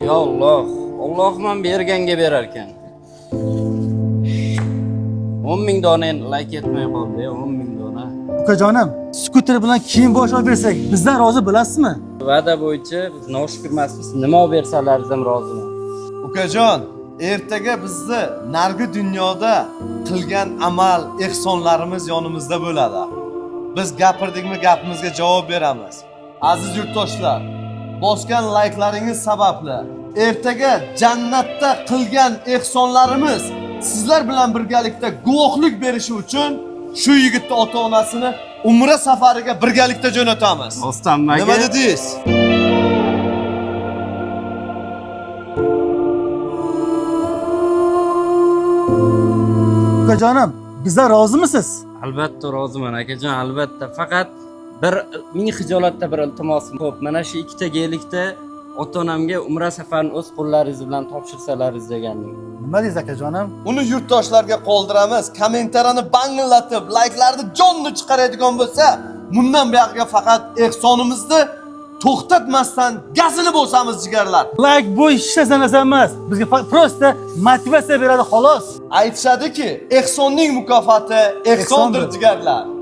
Ya Allah, Allah ham berganga berar ekan. 10,000 dona like etmay qoldi, 10,000 dona. Ukajonim, skuter bilan kiyim bosh olib bersak, bizdan rozi bo'lasizmi? Va'da bo'yicha biz noshukur emasmiz. Nima olib bersalaringiz ham roziman. Ukajon, ertaga bizni nargi dunyoda qilgan amal, ehsonlarimiz yonimizda bo'ladi. Biz gapirdikmi gapimizga javob beramiz. Aziz yurtdoshlar, bosgan layklaringiz sababli ertaga jannatda qilgan ehsonlarimiz sizlar bilan birgalikda guvohlik berishi uchun shu yigitni ota-onasini umra safariga birgalikda jo'natamiz. Ostonmaga. Nima dedingiz? Ukajonim, bizdan rozimisiz? Albatta roziman akajon, albatta. Faqat bir ming xijolatda bir iltimosim ko'p. Mana shu ikkita gelikda ota-onamga umra safarini o'z qo'llaringiz bilan topshirsalaringiz degandim. Nima deysiz akajonim? Uni yurtdoshlarga qoldiramiz. Kommentariyani banglatib, layklarni jonni chiqaradigan bo'lsa, bundan buyog'iga faqat ehsonimizni to'xtatmasdan gazini bosamiz jigarlar. Like bu hech narsa emas. Bizga prosta motivatsiya beradi xolos. Aytishadiki, ehsonning mukofoti ehsondir jigarlar.